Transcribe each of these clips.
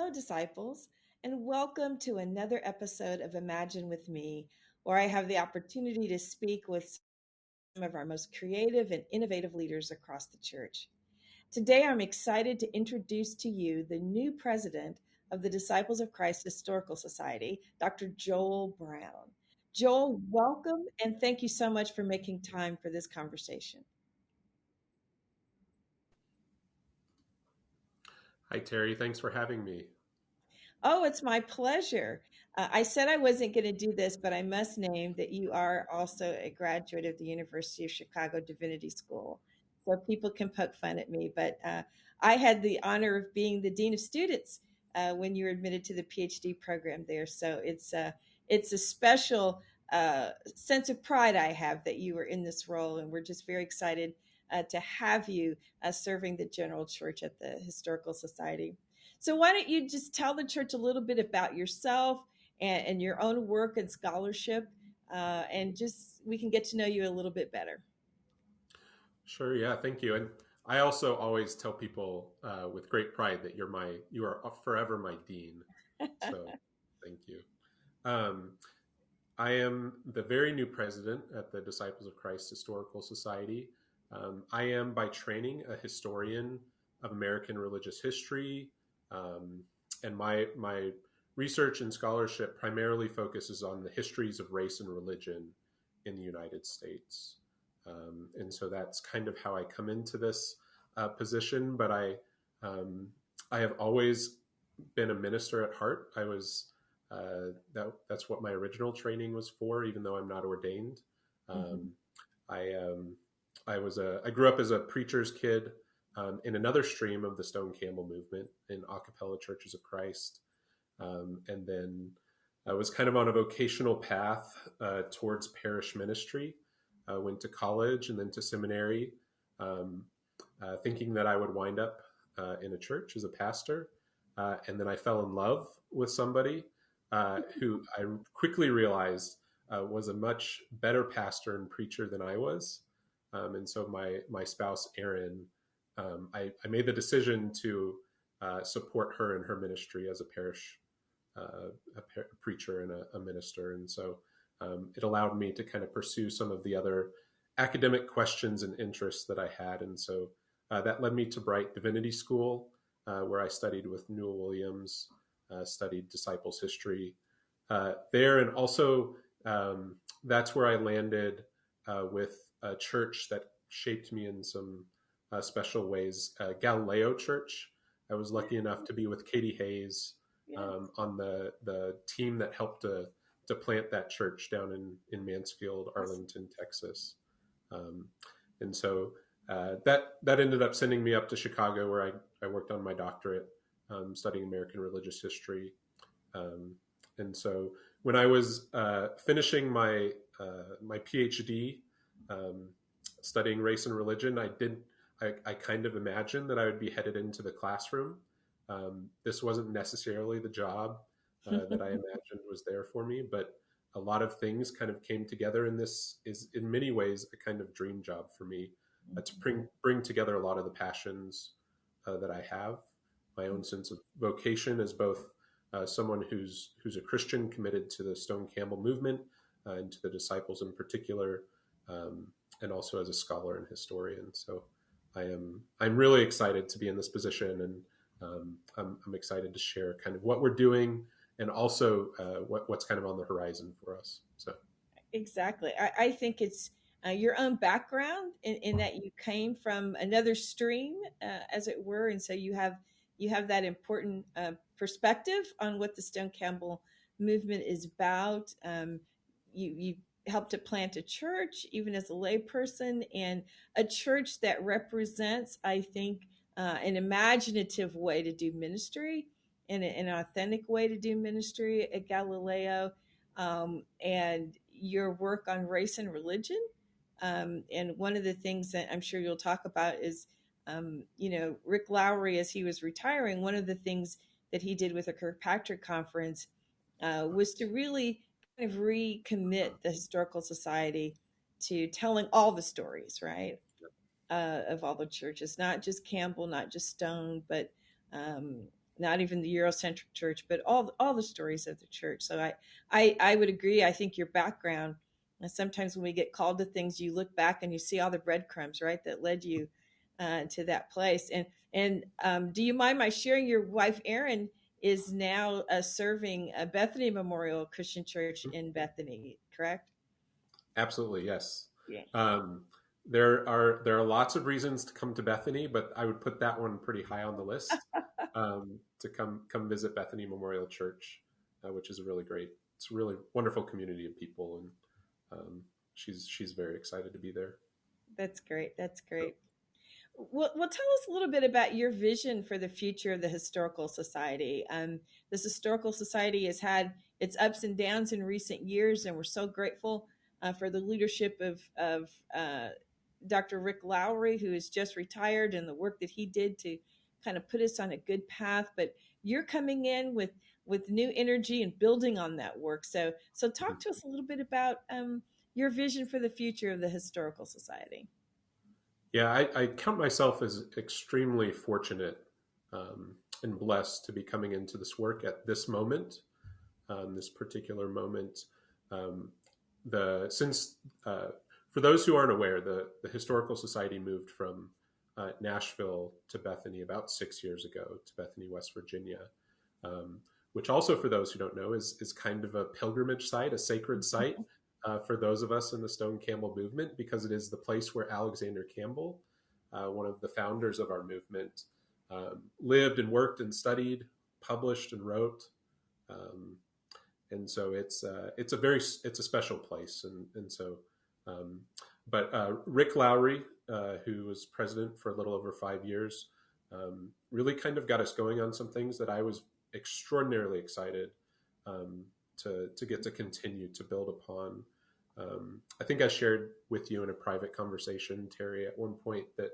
Hello, disciples, and welcome to another episode of Imagine with Me, where I have the opportunity to speak with some of our most creative and innovative leaders across the church. Today, I'm excited to introduce to you the new president of the Disciples of Christ Historical Society, Dr. Joel Brown. Joel, welcome, and thank you so much for making time for this conversation. Hi, Terry. Thanks for having me. Oh, it's my pleasure. I said I wasn't going to do this, but I must name that you are also a graduate of the University of Chicago Divinity School. So people can poke fun at me, but I had the honor of being the dean of students when you were admitted to the PhD program there. So it's a special sense of pride I have that you were in this role, and we're just very excited to have you serving the general church at the Historical Society. So, why don't you just tell the church a little bit about yourself and your own work and scholarship, and just we can get to know you a little bit better. Sure. Yeah. Thank you. And I also always tell people with great pride that you are forever my dean. So thank you. Um, I am the very new president at the Disciples of Christ Historical Society. I am by training a historian of American religious history, um, and my research and scholarship primarily focuses on the histories of race and religion in the United States. And so that's kind of how I come into this position. But I have always been a minister at heart. That's what my original training was for, even though I'm not ordained. Hmm. Um, I I grew up as a preacher's kid in another stream of the Stone Campbell movement in a cappella churches of Christ, and then I was kind of on a vocational path towards parish ministry. Went to college and then to seminary, um, thinking that I would wind up in a church as a pastor. And then I fell in love with somebody who I quickly realized was a much better pastor and preacher than I was. And so my spouse, Erin, I made the decision to support her in her ministry as a parish preacher and a minister. And so it allowed me to kind of pursue some of the other academic questions and interests that I had. And so that led me to Bright Divinity School, where I studied with Newell Williams, studied disciples history there. And also, that's where I landed with a church that shaped me in some special ways, Galileo Church. I was Yeah, lucky enough to be with Katie Hayes yes. on the team that helped to plant that church down in Mansfield, Awesome. Arlington, Texas. Um, and so that ended up sending me up to Chicago, where I worked on my doctorate, studying American religious history. Um, and so when I was finishing my PhD, um, studying race and religion, I kind of imagined that I would be headed into the classroom. This wasn't necessarily the job that I imagined was there for me, but a lot of things kind of came together, and this is in many ways a kind of dream job for me to bring together a lot of the passions that I have. My own sense of vocation as both someone who's a Christian committed to the Stone Campbell movement and to the disciples in particular, and also as a scholar and historian. So I'm really excited to be in this position, and I'm excited to share kind of what we're doing and also what's kind of on the horizon for us. So Exactly. I think it's your own background in that you came from another stream, as it were, and so you have that important perspective on what the Stone Campbell movement is about. You helped to plant a church, even as a layperson, and a church that represents, I think, an imaginative way to do ministry and an authentic way to do ministry at Galileo, and your work on race and religion. And one of the things that I'm sure you'll talk about is, Rick Lowry, as he was retiring, one of the things that he did with the Kirkpatrick Conference was to really kind of recommit the Historical Society to telling all the stories, right? Of all the churches, not just Campbell, not just Stone, but not even the Eurocentric church, but all the stories of the church. So I would agree. I think your background, and sometimes when we get called to things, you look back and you see all the breadcrumbs, right, that led you to that place. And do you mind my sharing? Your wife Erin is now serving a Bethany Memorial Christian Church in Bethany, correct? Absolutely, yes. Yeah. Um, there are lots of reasons to come to Bethany, but I would put that one pretty high on the list, to come visit Bethany Memorial Church, which is a really great. It's a really wonderful community of people, and she's very excited to be there. That's great. That's great. Well, tell us a little bit about your vision for the future of the Historical Society. This Historical Society has had its ups and downs in recent years, and we're so grateful for the leadership of Dr. Rick Lowry, who has just retired, and the work that he did to kind of put us on a good path. But you're coming in with new energy and building on that work. So talk to us a little bit about your vision for the future of the Historical Society. Yeah, I count myself as extremely fortunate, and blessed to be coming into this work at this moment, this particular moment. Um, the since For those who aren't aware, the Historical Society moved from Nashville to Bethany about 6 years ago, to Bethany, West Virginia, um, which also, for those who don't know, is kind of a pilgrimage site, a sacred site, for those of us in the Stone Campbell movement, because it is the place where Alexander Campbell, one of the founders of our movement, lived and worked and studied, published and wrote. Um, and so it's a special place, and so um, but Rick Lowry, who was president for a little over 5 years, really kind of got us going on some things that I was extraordinarily excited, um, to get to continue to build upon. I think I shared with you in a private conversation, Terry, at one point that,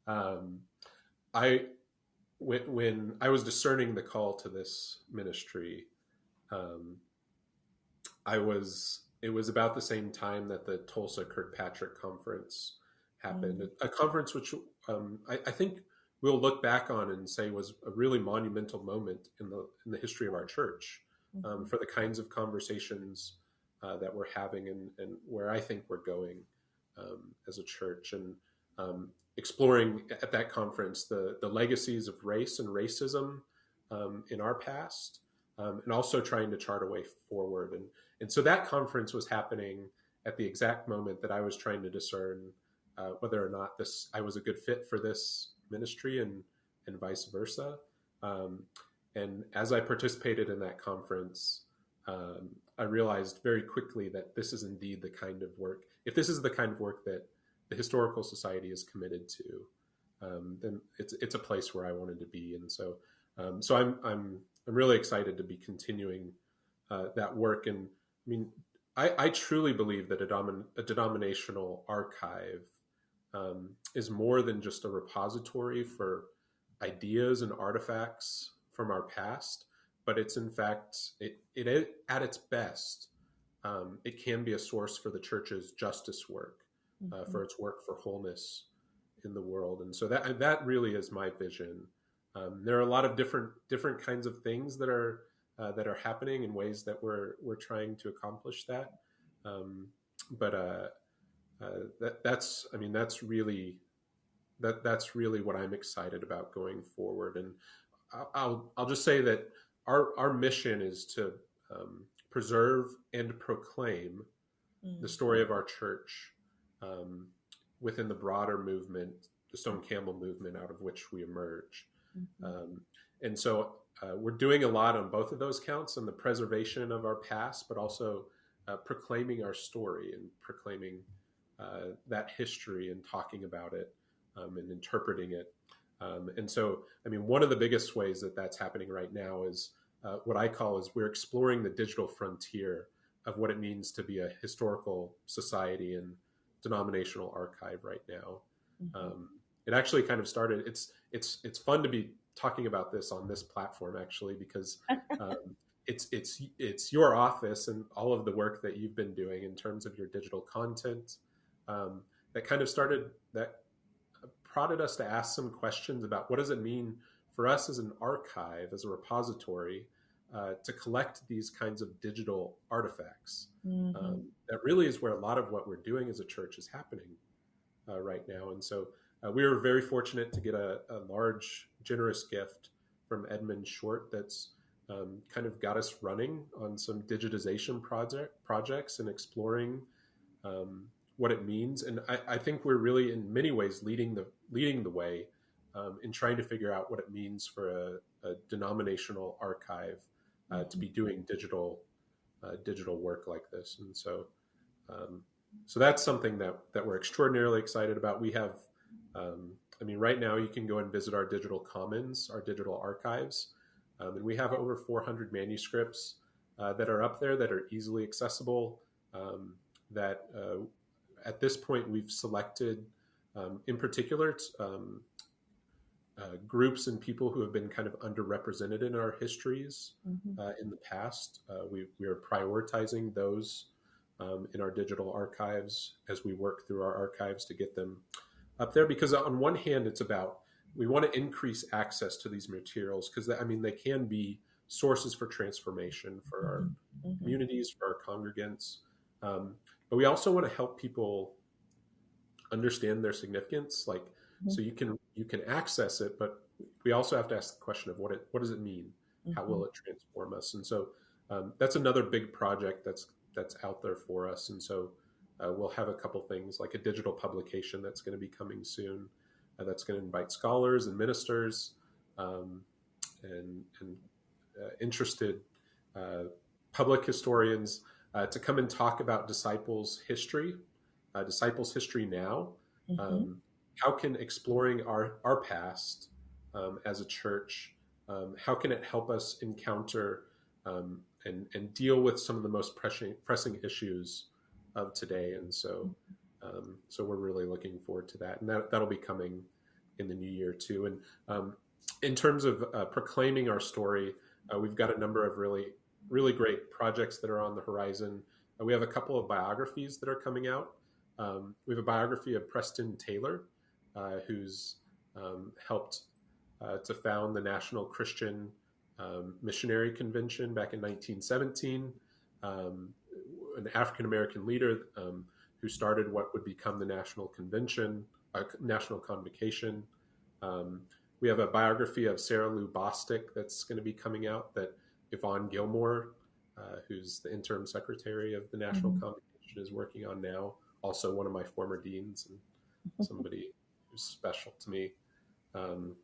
um, I when I was discerning the call to this ministry, um, I was it was about the same time that the Tulsa Kirkpatrick conference happened, Mm-hmm. a conference which, I think we'll look back on and say was a really monumental moment in the history of our church, Mm-hmm. for the kinds of conversations that we're having, and where I think we're going, as a church, and exploring at that conference the legacies of race and racism, in our past, and also trying to chart a way forward. And so that conference was happening at the exact moment that I was trying to discern, whether or not this I was a good fit for this ministry, and vice versa. Um, and as I participated in that conference, I realized very quickly that this is indeed the kind of work. If this is the kind of work that the Historical Society is committed to, then it's a place where I wanted to be. And so, I'm really excited to be continuing that work. And I mean, I truly believe that a denominational archive, is more than just a repository for ideas and artifacts from our past, but it's in fact, it at its best, it can be a source for the church's justice work, Mm-hmm. for its work for wholeness in the world. And so that really is my vision. There are a lot of different kinds of things that are happening in ways that we're trying to accomplish that. Um, but that's I mean that's really what I'm excited about going forward. And I'll just say that our mission is to, preserve and proclaim the Mm-hmm. story of our church, um, within the broader movement, the Stone Campbell movement, out of which we emerge. Mm-hmm. Um, and so we're doing a lot on both of those counts, on the preservation of our past, but also proclaiming our story, and proclaiming that history, and talking about it, and interpreting it. And so, I mean, one of the biggest ways that that's happening right now is, what I call is we're exploring the digital frontier of what it means to be a historical society and denominational archive right now. Mm-hmm. It actually kind of started. It's fun to be talking about this on this platform, actually, because, it's your office and all of the work that you've been doing in terms of your digital content, that kind of started that prodded us to ask some questions about what does it mean for us as an archive, as a repository, to collect these kinds of digital artifacts. Hmm. That really is where a lot of what we're doing as a church is happening right now. And so we were very fortunate to get a large, generous gift from Edmund Short that's kind of got us running on some digitization projects and exploring um, what it means. And I think we're really, in many ways, leading the way in trying to figure out what it means for a denominational archive to Hmm. be doing digital work like this. And um, so that's something that we're extraordinarily excited about. We have, I mean, right now you can go and visit our digital commons, our digital archives, and we have over 400 manuscripts that are up there that are easily accessible. That at this point we've selected, in particular, groups and people who have been kind of underrepresented in our histories Hmm. in the past. We are prioritizing those in our digital archives as we work through our archives to get them up there. Because on one hand, it's about we want to increase access to these materials because I mean they can be sources for transformation for our Hmm. Hmm. communities, for our congregants, um, but we also want to help people understand their significance. Like, so you can access it, but we also have to ask the question of what does it mean? How Hmm. will it transform us? And so that's another big project that's out there for us. And so we'll have a couple things like a digital publication that's going to be coming soon. That's going to invite scholars and ministers um, and interested uh, public historians to come and talk about disciples' history now. Hmm. Um, how can exploring our past as a church, how can it help us encounter and deal with some of the most pressing issues of today? And so we're really looking forward to that, and that'll be coming in the new year too. And in terms of proclaiming our story, we've got a number of really great projects that are on the horizon. We have a couple of biographies that are coming out. We have a biography of Preston Taylor, who's helped to found the National Christian Missionary Convention back in 1917, um, an African American leader who started what would become the National Convention, National Convocation. Um, we have a biography of Sarah Lou Bostick that's going to be coming out that Yvonne Gilmore, who's the interim secretary of the National Hmm. Convocation, is working on now. Also, one of my former deans and somebody who's special to me. Um,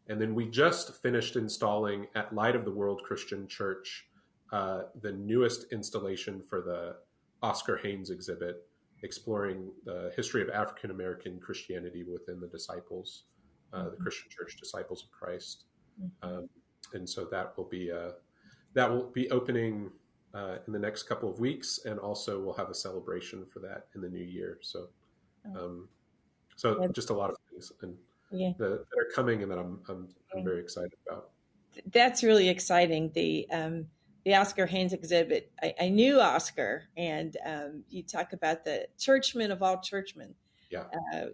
and then we just finished installing at Light of the World Christian Church the newest installation for the Oscar Haynes exhibit, exploring the history of African American Christianity within the disciples, the Christian Church Disciples of Christ. Hmm. Um, and so that will be opening in the next couple of weeks, and also we'll have a celebration for that in the new year. So um, so Yeah. just a lot of things and Yeah. that are coming and that I'm very excited about. That's really exciting. The Oscar Haynes exhibit. I knew Oscar, and you talk about the churchman of all churchmen, Yeah,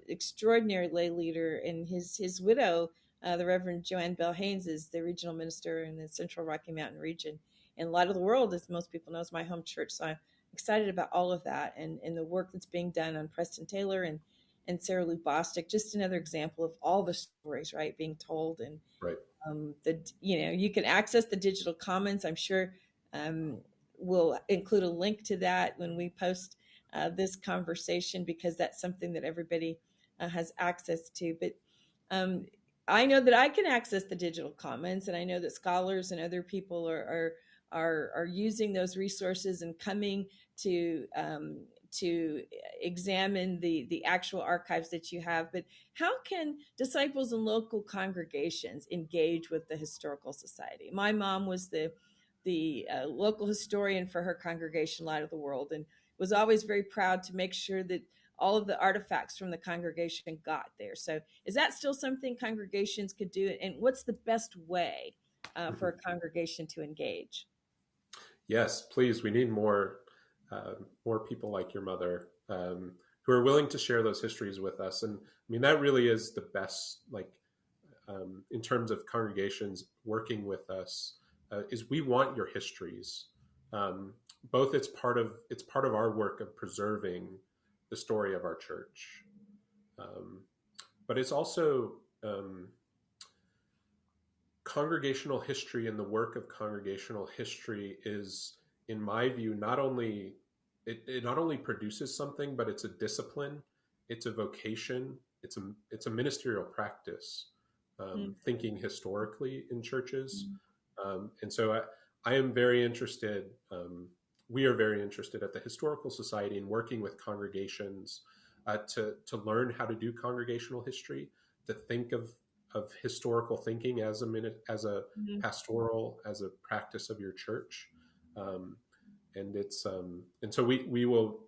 extraordinary lay leader, and his widow, the Reverend Joanne Bell Haynes, is the regional minister in the Central Rocky Mountain region. And Light of the World, as most people know, is my home church. So I'm excited about all of that and the work that's being done on Preston Taylor and Sarah Lou Bostick. Just another example of all the stories, right, being told and right. you can access the digital commons. I'm sure um, we'll include a link to that when we post this conversation because that's something that everybody has access to. But um, I know that I can access the digital commons, and I know that scholars and other people are using those resources and coming to examine the actual archives that you have. But how can disciples and local congregations engage with the historical society? My mom was the local historian for her congregation, Light of the World, and was always very proud to make sure that all of the artifacts from the congregation got there. So, is that still something congregations could do? And what's the best way for Mhm. a congregation to engage? Yes, please. We need more people like your mother who are willing to share those histories with us. And I mean, that really is the best. Like in terms of congregations working with us is we want your histories. Um, Both it's part of our work of preserving the story of our church, um, but it's also congregational history, and the work of congregational history is, in my view, not only it not only produces something, but it's a discipline, it's a vocation, it's a ministerial practice, Mm, thinking historically in churches. mm, And so I am very interested. We are very interested at the Historical Society in working with congregations to learn how to do congregational history, to think of historical thinking as as a mm. pastoral, as a practice of your church. Um, and so we will,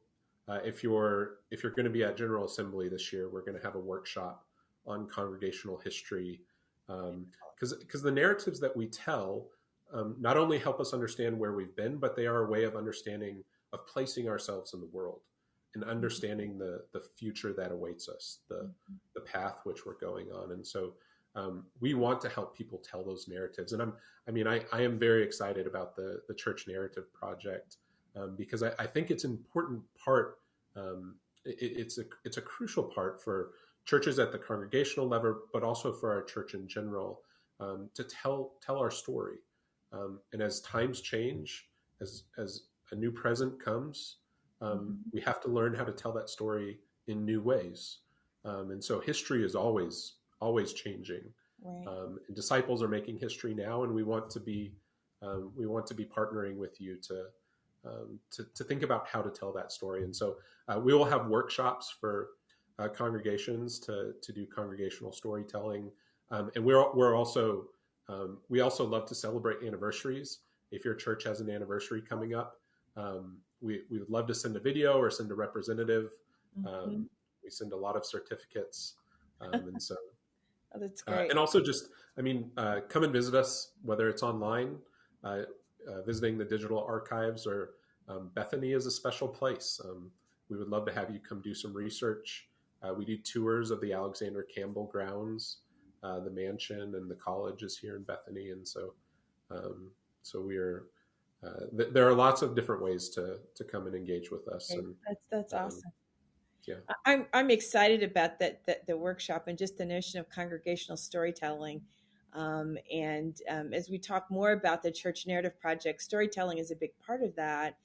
if you're going to be at General Assembly this year, we're going to have a workshop on congregational history, because the narratives that we tell not only help us understand where we've been, but they are a way of understanding, of placing ourselves in the world and understanding the future that awaits us, the path which we're going on. And so we want to help people tell those narratives. And I am very excited about the Church Narrative Project, because I think it's an important part. It's a crucial part for churches at the congregational level, but also for our church in general, to tell our story. And as times change, as a new present comes, Mhm. we have to learn how to tell that story in new ways. And so history is always changing. Right. And disciples are making history now, and we want to be partnering with you to think about how to tell that story. And so we will have workshops for congregations to do congregational storytelling, and we're also we also love to celebrate anniversaries. If your church has an anniversary coming up, we would love to send a video or send a representative. Mhm. We send a lot of certificates, and so Oh, that's great. and also just, come and visit us, whether it's online, visiting the digital archives, or Bethany is a special place. We would love to have you come do some research. We do tours of the Alexander Campbell grounds, the mansion, and the college is here in Bethany. And so, so we are, there are lots of different ways to come and engage with us. Great. And That's um, awesome. yeah, I'm excited about that the workshop and just the notion of congregational storytelling. And as we talk more about the Church Narrative Project, storytelling is a big part of that,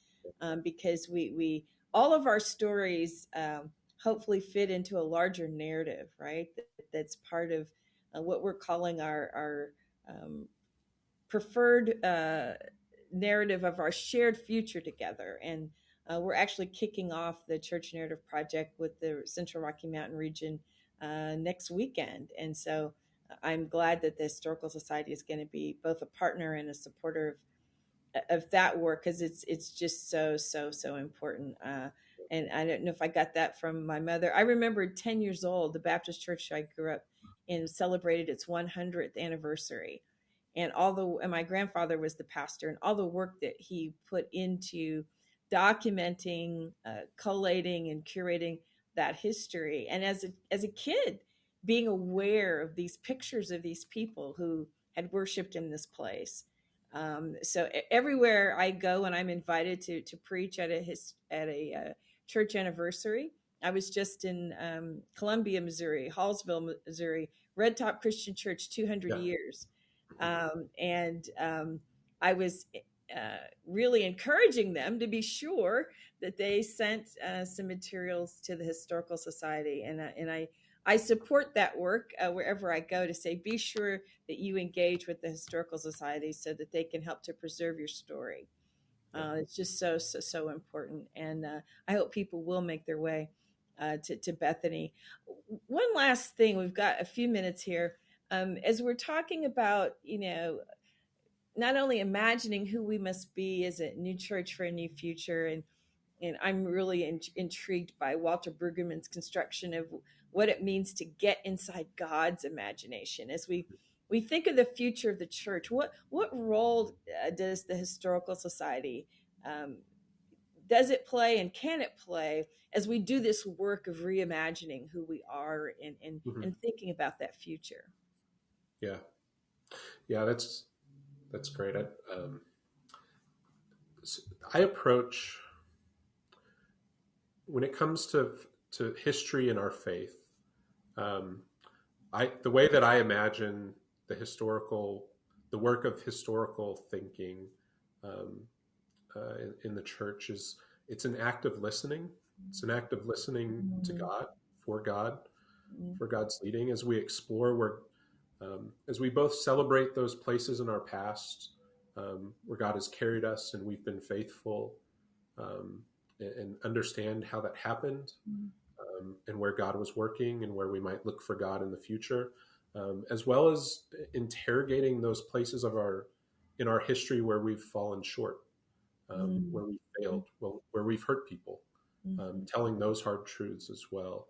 because we all of our stories hopefully fit into a larger narrative, right? That's part of what we're calling our um, preferred narrative of our shared future together. And we're actually kicking off the Church Narrative Project with the Central Rocky Mountain region next weekend. And so I'm glad that the Historical Society is going to be both a partner and a supporter of that work, because it's just so important. And I don't know if I got that from my mother. I remember 10 years old, the Baptist church I grew up in celebrated its 100th anniversary, and and my grandfather was the pastor, and all the work that he put into documenting, collating, and curating that history. And as a kid, being aware of these pictures of these people who had worshipped in this place. So everywhere I go, and I'm invited to preach at a church anniversary. I was just in Columbia, Missouri, Hallsville, Missouri, Red Top Christian Church, 200 yeah, years, and I was really encouraging them to be sure that they sent some materials to the Historical Society, and I support that work wherever I go, to say be sure that you engage with the Historical Society so that they can help to preserve your story. yeah, It's just so important, and I hope people will make their way to Bethany. One last thing, we've got a few minutes here. As we're talking about, not only imagining who we must be as a new church for a new future, and I'm really intrigued by Walter Brueggemann's construction of what it means to get inside God's imagination. As we think of the future of the church, what role does the Historical Society, um, does it play, and can it play as we do this work of reimagining who we are, and mhm. and thinking about that future? Yeah, yeah, that's great. I approach when it comes to history and our faith. Um, the way that I imagine the work of historical thinking um, in the church is it's an act of listening. It's an act of listening to Mm, for God, mm, for God's leading as we explore where, as we both celebrate those places in our past where God has carried us and we've been faithful, um, and understand how that happened, mm, and where God was working and where we might look for God in the future, as well as interrogating those places of our in our history where we've fallen short, mm, where we failed, well, where we've hurt people, mhm, telling those hard truths as well.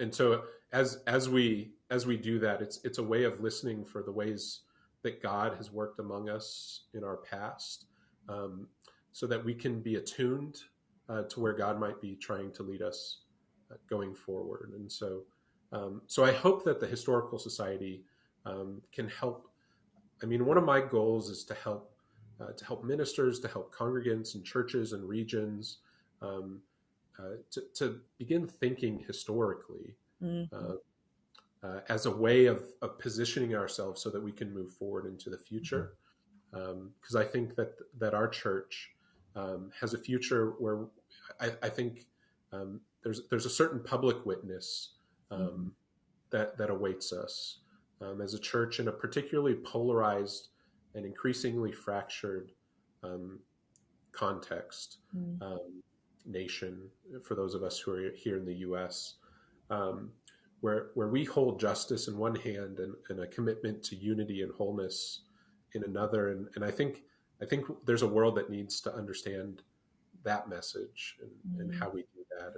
And so as we do that, it's a way of listening for the ways that God has worked among us in our past, um, so that we can be attuned to where God might be trying to lead us going forward. And so I hope that the Historical Society can help. I mean, one of my goals is to help ministers, to help congregants and churches and regions, um, to begin thinking historically, mhm, uh, as a way of positioning ourselves so that we can move forward into the future. Because I think that our church has a future where I think there's a certain public witness mhm, um, that awaits us as a church in a particularly polarized and increasingly fractured um, context, mhm, um, nation, for those of us who are here in the U.S., um, where we hold justice in one hand and a commitment to unity and wholeness in another. And I think there's a world that needs to understand that message and mhm, how we do that.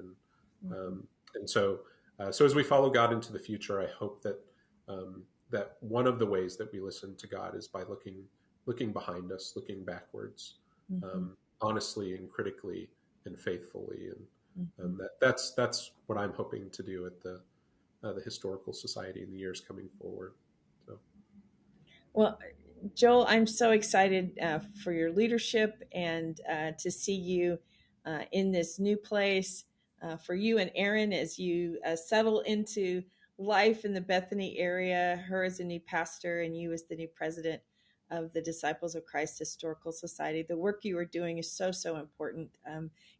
mhm, And so as we follow God into the future, I hope that one of the ways that we listen to God is by looking behind us, looking backwards, mhm, honestly and critically and faithfully. And mhm. that's what I'm hoping to do at the Historical Society in the years coming forward. So Well, Joel, I'm so excited for your leadership and to see you in this new place. For you and Erin, as you settle into life in the Bethany area, her as a new pastor, and you as the new president of the Disciples of Christ Historical Society. The work you are doing is so, so important.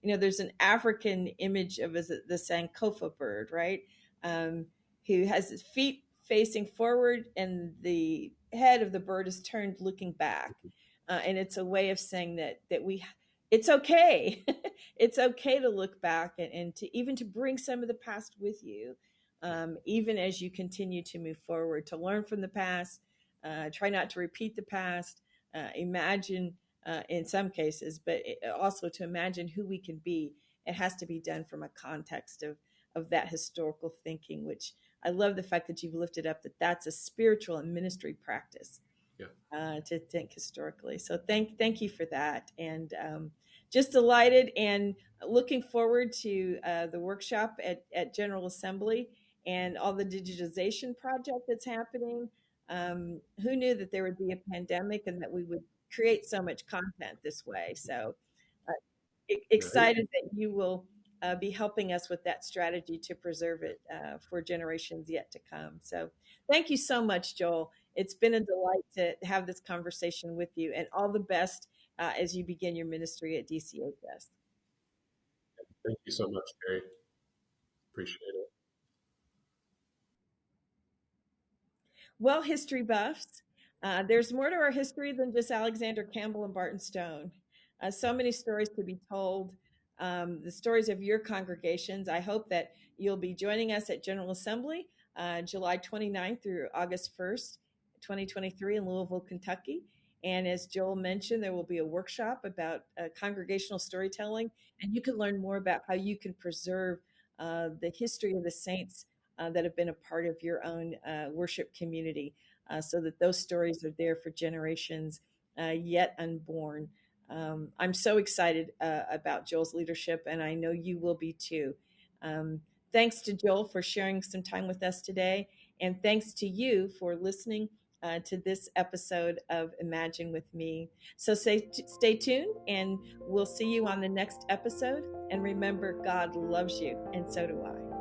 There's an African image of the Sankofa bird, right? Who has his feet facing forward and the head of the bird is turned looking back. And it's a way of saying that we it's okay. It's okay to look back and to even to bring some of the past with you, yeah, even as you continue to move forward, to learn from the past, try not to repeat the past, imagine in some cases, but also to imagine who we can be. It has to be done from a context of that historical thinking, which I love the fact that you've lifted up that that's a spiritual and ministry practice yeah. to think historically. So thank you for that, and just delighted and looking forward to the workshop at General Assembly and all the digitization project that's happening. Who knew that there would be a pandemic and that we would create so much content this way? So uh, Yeah. And excited that you will be helping us with that strategy to preserve it for generations yet to come. So, thank you so much, Joel. It's been a delight to have this conversation with you, and all the best as you begin your ministry at DCHS. thank you so much, Terry. Appreciate it. Well, history buffs, there's more to our history than just Alexander Campbell and Barton Stone. So many stories to be told. The stories of your congregations. I hope that you'll be joining us at General Assembly July 29th through August 1st, 2023 in Louisville, Kentucky. And as Joel mentioned, there will be a workshop about congregational storytelling, and you can learn more about how you can preserve the history of the saints that have been a part of your own worship community so that those stories are there for generations yet unborn. I'm so excited about Joel's leadership, and I know you will be too. Um, Thanks to Joel for sharing some time with us today. And thanks to you for listening to this episode of Imagine with Me. So stay tuned, and we'll see you on the next episode. And remember, God loves you, and so do I.